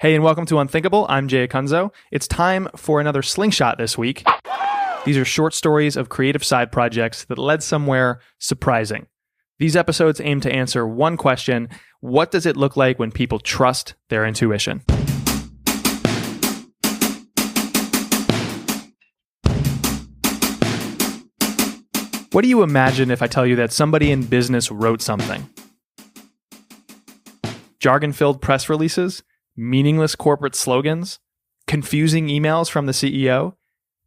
Hey, and welcome to Unthinkable. I'm Jay Acunzo. It's time for another Slingshot this week. These are short stories of creative side projects that led somewhere surprising. These episodes aim to answer one question: what does it look like when people trust their intuition? What do you imagine if I tell you that somebody in business wrote something? Jargon-filled press releases? Meaningless corporate slogans? Confusing emails from the CEO?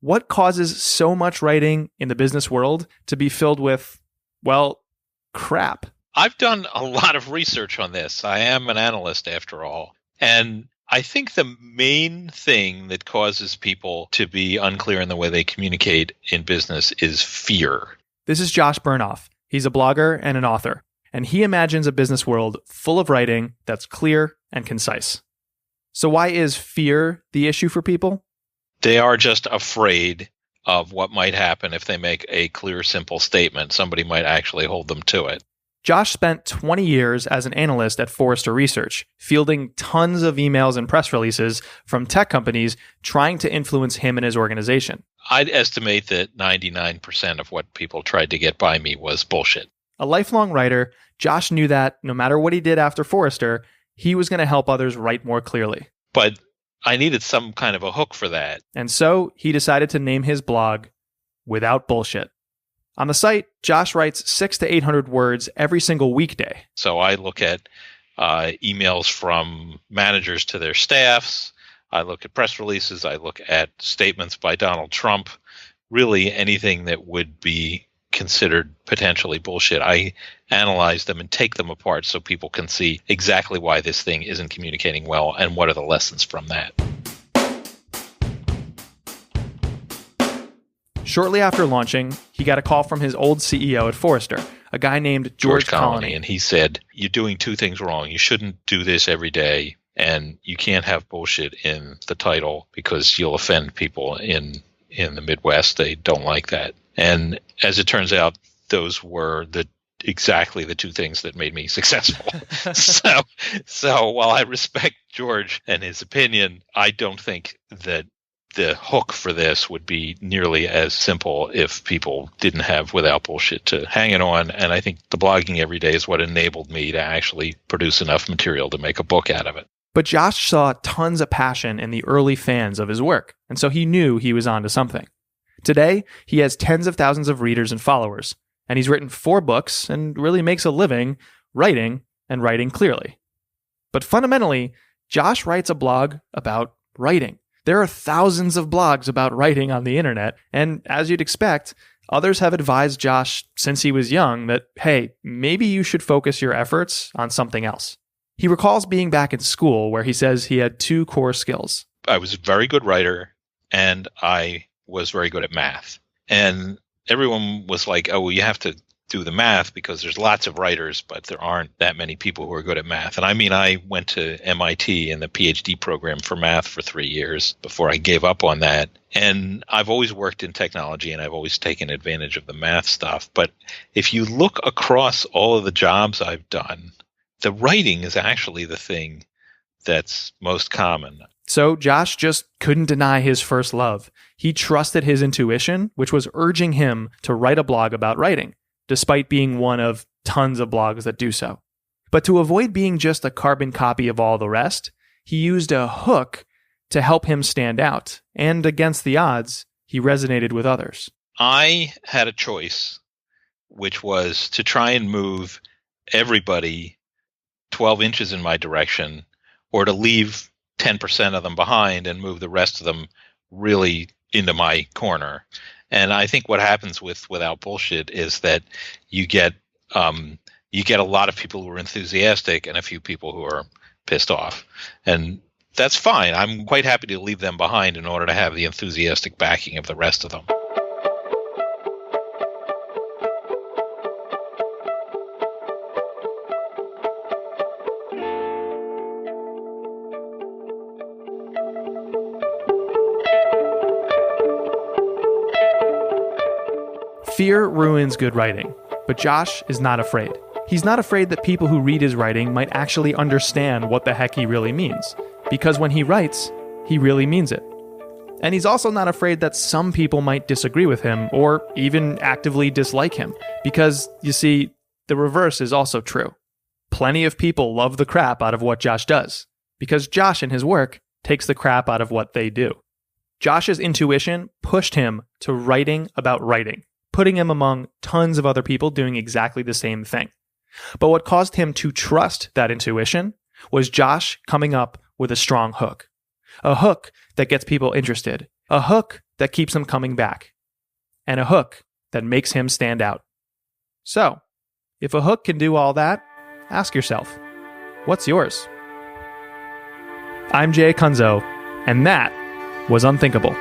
What causes so much writing in the business world to be filled with, well, crap? I've done a lot of research on this. I am an analyst after all. And I think the main thing that causes people to be unclear in the way they communicate in business is fear. This is Josh Bernoff. He's a blogger and an author, and he imagines a business world full of writing that's clear and concise. So why is fear the issue for people? They are just afraid of what might happen if they make a clear, simple statement. Somebody might actually hold them to it. Josh spent 20 years as an analyst at Forrester Research, fielding tons of emails and press releases from tech companies trying to influence him and his organization. I'd estimate that 99% of what people tried to get by me was bullshit. A lifelong writer, Josh knew that no matter what he did after Forrester, he was going to help others write more clearly. But I needed some kind of a hook for that. And so he decided to name his blog Without Bullshit. On the site, Josh writes 600 to 800 words every single weekday. So I look at emails from managers to their staffs. I look at press releases. I look at statements by Donald Trump. Really anything that would be considered potentially bullshit. I analyze them and take them apart so people can see exactly why this thing isn't communicating well and what are the lessons from that. Shortly after launching, he got a call from his old CEO at Forrester, a guy named George Colony. And he said, "You're doing two things wrong. You shouldn't do this every day, and you can't have bullshit in the title because you'll offend people in the Midwest. They don't like that." And as it turns out, those were exactly the two things that made me successful. So while I respect George and his opinion, I don't think that the hook for this would be nearly as simple if people didn't have Without Bullshit to hang it on. And I think the blogging every day is what enabled me to actually produce enough material to make a book out of it. But Josh saw tons of passion in the early fans of his work, and so he knew he was onto something. Today, he has tens of thousands of readers and followers, and he's written 4 books and really makes a living writing and writing clearly. But fundamentally, Josh writes a blog about writing. There are thousands of blogs about writing on the internet, and as you'd expect, others have advised Josh since he was young that, hey, maybe you should focus your efforts on something else. He recalls being back in school where he says he had 2 core skills. I was a very good writer, and I was very good at math. And everyone was like, oh, well, you have to do the math because there's lots of writers, but there aren't that many people who are good at math. And I mean, I went to MIT in the PhD program for math for 3 years before I gave up on that. And I've always worked in technology and I've always taken advantage of the math stuff. But if you look across all of the jobs I've done, the writing is actually the thing that's most common. So Josh just couldn't deny his first love. He trusted his intuition, which was urging him to write a blog about writing, despite being one of tons of blogs that do so. But to avoid being just a carbon copy of all the rest, he used a hook to help him stand out. And against the odds, he resonated with others. I had a choice, which was to try and move everybody 12 inches in my direction, or to leave 10% of them behind and move the rest of them really into my corner. And I think what happens Without Bullshit is that you get a lot of people who are enthusiastic and a few people who are pissed off. And that's fine. I'm quite happy to leave them behind in order to have the enthusiastic backing of the rest of them. Fear ruins good writing, but Josh is not afraid. He's not afraid that people who read his writing might actually understand what the heck he really means. because when he writes, he really means it. And he's also not afraid that some people might disagree with him or even actively dislike him, because, you see, the reverse is also true. Plenty of people love the crap out of what Josh does, because Josh in his work takes the crap out of what they do. Josh's intuition pushed him to writing about writing, putting him among tons of other people doing exactly the same thing. But what caused him to trust that intuition was Josh coming up with a strong hook. A hook that gets people interested. A hook that keeps them coming back. And a hook that makes him stand out. So, if a hook can do all that, ask yourself, what's yours? I'm Jay Kunzo, and that was Unthinkable.